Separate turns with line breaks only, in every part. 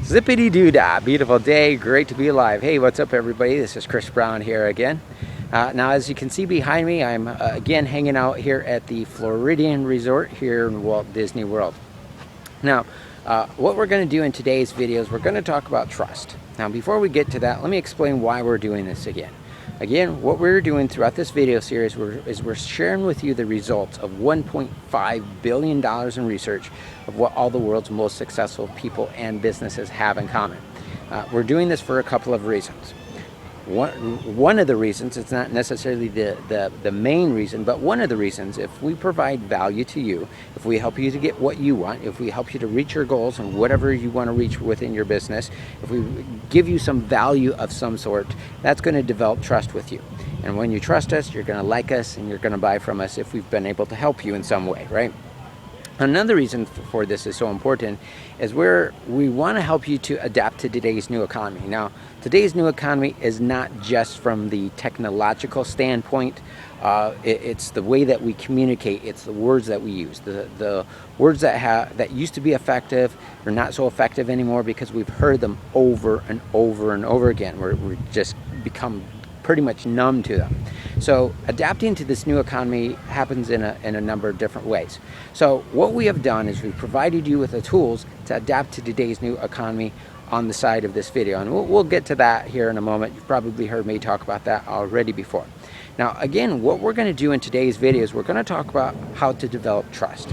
Zippity doo dah, beautiful day, great to be alive. Hey, what's up everybody? This is Chris Brown here again. Now as you can see behind me, I'm again hanging out here at the Floridian Resort here in Walt Disney World. Now, what we're going to do in today's video is we're going to talk about trust. Now before we get to that, let me explain why we're doing this again. Again, what we're doing throughout this video series is we're sharing with you the results of $1.5 billion in research of what all the world's most successful people and businesses have in common. We're doing this for a couple of reasons. One of the reasons, it's not necessarily the main reason, but one of the reasons, if we provide value to you, if we help you to get what you want, if we help you to reach your goals and whatever you want to reach within your business, if we give you some value of some sort, that's going to develop trust with you. And when you trust us, you're going to like us and you're going to buy from us if we've been able to help you in some way, right? Another reason for this is so important is we want to help you to adapt to today's new economy. Now, today's new economy is not just from the technological standpoint. It's the way that we communicate. It's the words that we use. The words that used to be effective are not so effective anymore because we've heard them over and over and over again. We're just become pretty much numb to them. So adapting to this new economy happens in a number of different ways. So what we have done is we've provided you with the tools to adapt to today's new economy on the side of this video. And we'll get to that here in a moment. You've probably heard me talk about that already before. Now, again, what we're going to do in today's video is we're going to talk about how to develop trust.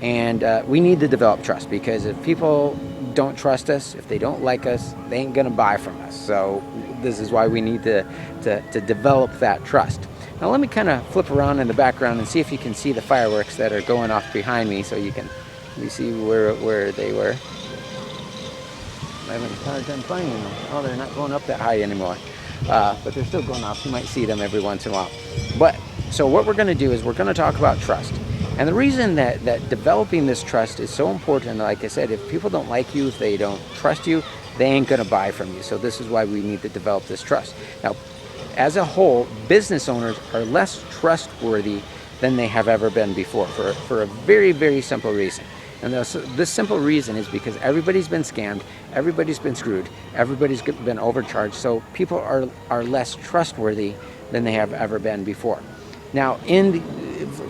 And we need to develop trust because if people don't trust us, if they don't like us, they ain't going to buy from us. So this is why we need to develop that trust. Now let me kind of flip around in the background and see if you can see the fireworks that are going off behind me so you can see where they were. I'm having a hard time finding them. Oh, they're not going up that high anymore. But they're still going off. You might see them every once in a while. But so what we're going to do is we're going to talk about trust. And the reason that developing this trust is so important, like I said, if people don't like you, if they don't trust you, they ain't going to buy from you. So this is why we need to develop this trust. Now, as a whole, business owners are less trustworthy than they have ever been before for a very, very simple reason. And this simple reason is because everybody's been scammed, everybody's been screwed, everybody's been overcharged. So people are less trustworthy than they have ever been before. Now,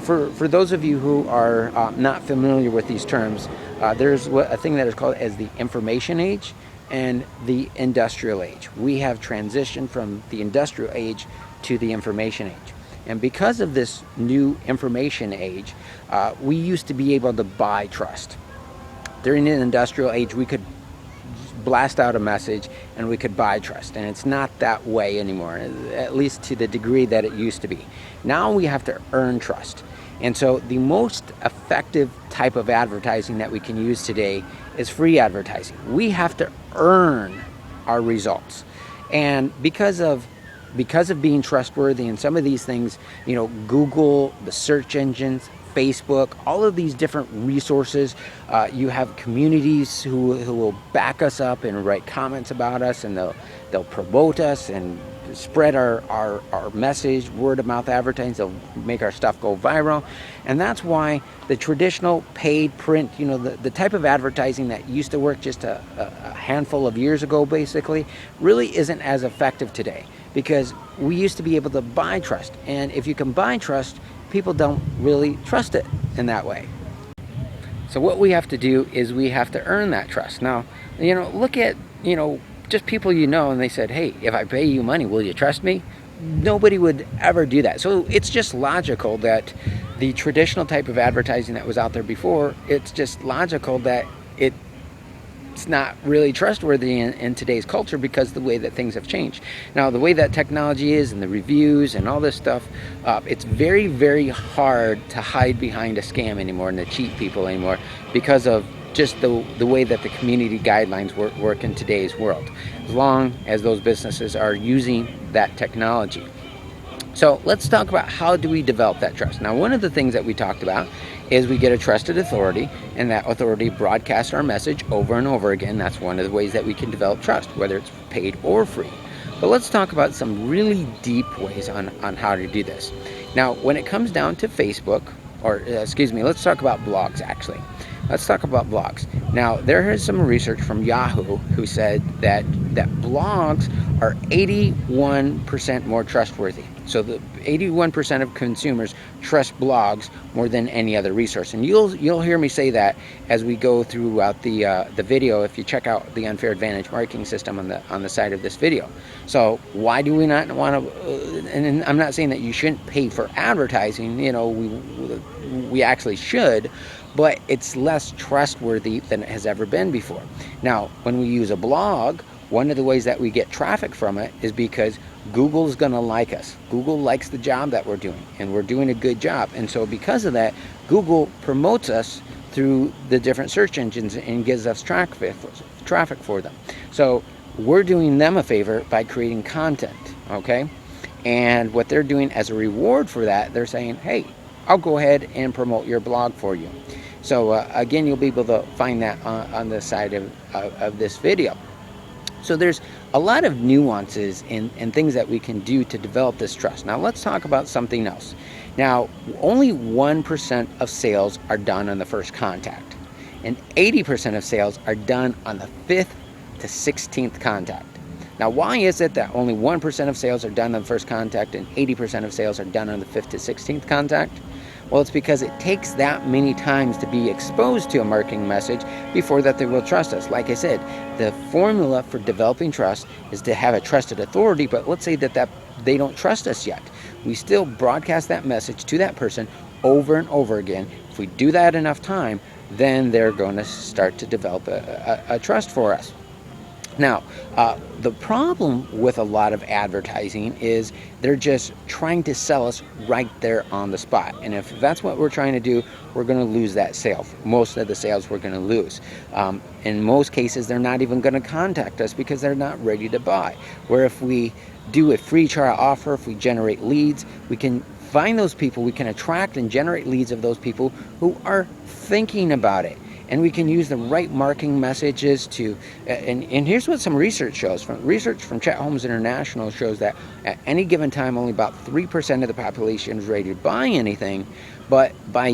for those of you who are not familiar with these terms, there's a thing that is called as the information age and the industrial age. We have transitioned from the industrial age to the information age. And because of this new information age, we used to be able to buy trust. During the industrial age, we could blast out a message and we could buy trust, and it's not that way anymore, at least to the degree that it used to be. Now we have to earn trust. And so the most effective type of advertising that we can use today is free advertising. We have to earn our results. And because of being trustworthy and some of these things, you know, Google, the search engines, Facebook, all of these different resources, you have communities who will back us up and write comments about us, and they'll promote us and spread our message, word of mouth advertising. They'll make our stuff go viral. And that's why the traditional paid print, you know, the type of advertising that used to work just a handful of years ago basically, really isn't as effective today, because we used to be able to buy trust. And if you can buy trust, people don't really trust it in that way. So what we have to do is we have to earn that trust. Now, you know, look at, you know, just people you know, and they said, hey, if I pay you money, will you trust me? Nobody would ever do that. So it's just logical that the traditional type of advertising that was out there before, it's just logical that it's not really trustworthy in today's culture because the way that things have changed. Now, the way that technology is and the reviews and all this stuff, it's very, very hard to hide behind a scam anymore and to cheat people anymore because of just the way that the community guidelines work in today's world, as long as those businesses are using that technology. So let's talk about how do we develop that trust. Now, one of the things that we talked about is we get a trusted authority, and that authority broadcasts our message over and over again. That's one of the ways that we can develop trust, whether it's paid or free. But let's talk about some really deep ways on how to do this. Now, when it comes down to Facebook, or excuse me, let's talk about blogs actually. let's talk about blogs. Now, there is some research from Yahoo who said that blogs are 81% more trustworthy. So the 81% of consumers trust blogs more than any other resource. And you'll hear me say that as we go throughout the video if you check out the Unfair Advantage marketing system on the side of this video. So why do we not want to? And I'm not saying that you shouldn't pay for advertising. You know, we actually should, but it's less trustworthy than it has ever been before. Now, when we use a blog, one of the ways that we get traffic from it is because Google's going to like us. Google likes the job that we're doing, and we're doing a good job. And so because of that, Google promotes us through the different search engines and gives us traffic for them. So we're doing them a favor by creating content, okay? And what they're doing as a reward for that, they're saying, hey, I'll go ahead and promote your blog for you. So again, you'll be able to find that on the side of this video. So there's a lot of nuances and things that we can do to develop this trust. Now let's talk about something else. Now, only 1% of sales are done on the first contact, and 80% of sales are done on the 5th to 16th contact. Now, why is it that only 1% of sales are done on the first contact and 80% of sales are done on the 5th to 16th contact? Well, it's because it takes that many times to be exposed to a marketing message before that they will trust us. Like I said, the formula for developing trust is to have a trusted authority, but let's say that they don't trust us yet. We still broadcast that message to that person over and over again. If we do that enough time, then they're going to start to develop a trust for us. Now, the problem with a lot of advertising is they're just trying to sell us right there on the spot. And if that's what we're trying to do, we're going to lose that sale. Most of the sales we're going to lose. In most cases, they're not even going to contact us because they're not ready to buy. Where if we do a free trial offer, if we generate leads, we can find those people, we can attract and generate leads of those people who are thinking about it. And we can use the right marketing messages to, and here's what some research shows. Research from Chet Holmes International shows that at any given time, only about 3% of the population is ready to buy anything, but by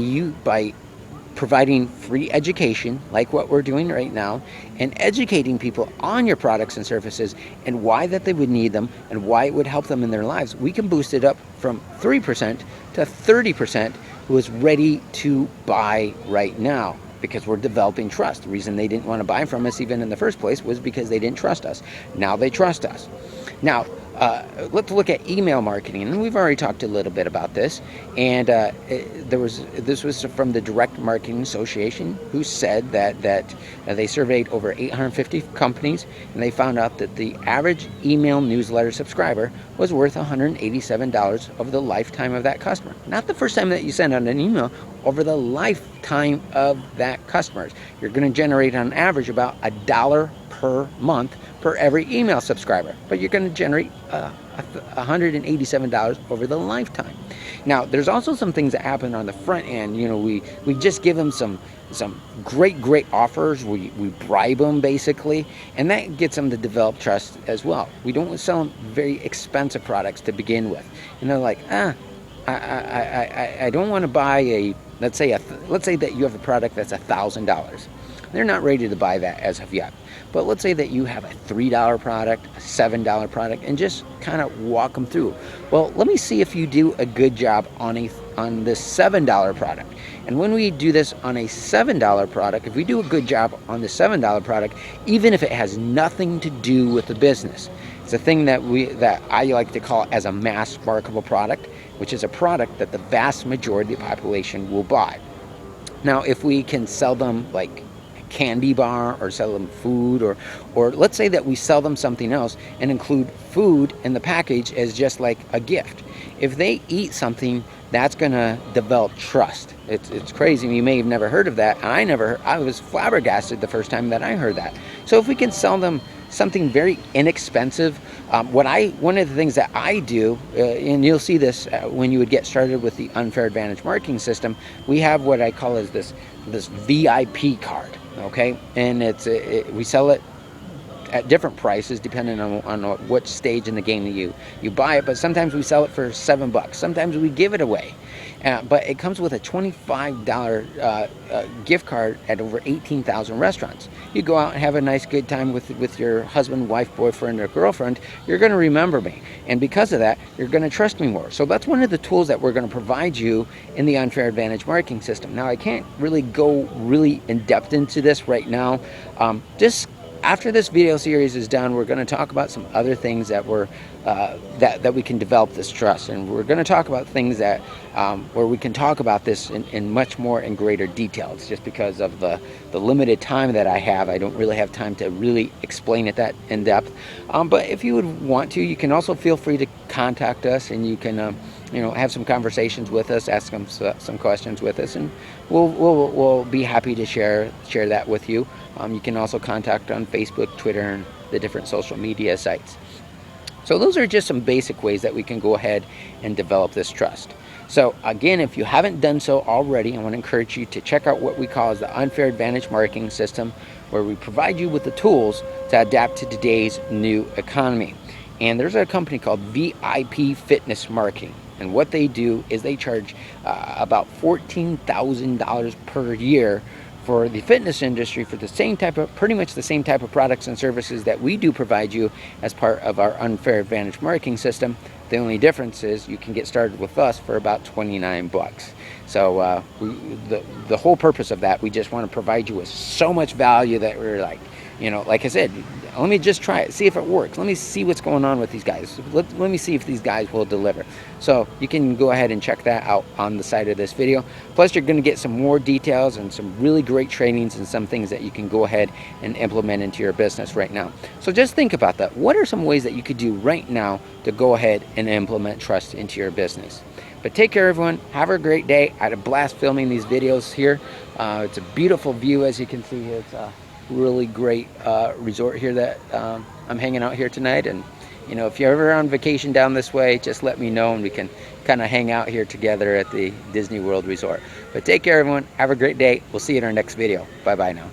providing free education, like what we're doing right now, and educating people on your products and services and why that they would need them and why it would help them in their lives, we can boost it up from 3% to 30% who is ready to buy right now. Because we're developing trust. The reason they didn't want to buy from us even in the first place was because they didn't trust us. Now they trust us. Now, let's look at email marketing, and we've already talked a little bit about this. And this was from the Direct Marketing Association, who said that they surveyed over 850 companies, and they found out that the average email newsletter subscriber was worth $187 over the lifetime of that customer. Not the first time that you send out an email, over the lifetime of that customer. You're going to generate on average about $1 per month per every email subscriber, but you're going to generate $187 over the lifetime. Now, there's also some things that happen on the front end. You know, we just give them some great offers. We bribe them basically, and that gets them to develop trust as well. We don't sell them very expensive products to begin with, and they're like, I don't want to buy let's say that you have a product that's $1,000. They're not ready to buy that as of yet. But let's say that you have a $3 product, a $7 product, and just kind of walk them through. Well, let me see if you do a good job on this $7 product. And when we do this on a $7 product, if we do a good job on the $7 product, even if it has nothing to do with the business, it's a thing that I like to call as a mass marketable product, which is a product that the vast majority of the population will buy. Now, if we can sell them like a candy bar or sell them food, or let's say that we sell them something else and include food in the package as just like a gift. If they eat something, that's going to develop trust. It's crazy. You may have never heard of that. I was flabbergasted the first time that I heard that. So if we can sell them something very inexpensive, one of the things that I do, and you'll see this when you would get started with the Unfair Advantage marketing system, we have what I call as this VIP card, okay? And we sell it at different prices depending on what stage in the game you buy it. But sometimes we sell it for $7. Sometimes we give it away. But it comes with a $25 gift card at over 18,000 restaurants. You go out and have a nice good time with your husband, wife, boyfriend, or girlfriend, you're going to remember me. And because of that, you're going to trust me more. So that's one of the tools that we're going to provide you in the Unfair Advantage marketing system. Now, I can't really go really in depth into this right now. Just after this video series is done, we're going to talk about some other things that that we can develop this trust, and we're going to talk about things that where we can talk about this in much more and greater details. Just because of the limited time that I have, I don't really have time to really explain it that in depth. But if you would want to, you can also feel free to contact us, and you can have some conversations with us, ask some questions with us, and we'll be happy to share that with you. You can also contact on Facebook, Twitter, and the different social media sites. So those are just some basic ways that we can go ahead and develop this trust. So again, if you haven't done so already, I want to encourage you to check out what we call as the Unfair Advantage Marketing System, where we provide you with the tools to adapt to today's new economy. And there's a company called VIP Fitness Marketing. And what they do is they charge about $14,000 per year for the fitness industry for pretty much the same type of products and services that we do provide you as part of our Unfair Advantage marketing system. The only difference is you can get started with us for about $29. So the whole purpose of that, we just want to provide you with so much value that we're like, like I said, let me just try it, see if it works. Let me see what's going on with these guys. Let me see if these guys will deliver. So you can go ahead and check that out on the side of this video. Plus, you're going to get some more details and some really great trainings and some things that you can go ahead and implement into your business right now. So just think about that. What are some ways that you could do right now to go ahead and implement trust into your business? But take care, everyone. Have a great day. I had a blast filming these videos here. It's a beautiful view, as you can see. It's a really great resort here that I'm hanging out here tonight. And if you're ever on vacation down this way, just let me know and we can kind of hang out here together at the Disney World Resort. But take care, everyone. Have a great day. We'll see you in our next video. Bye bye now.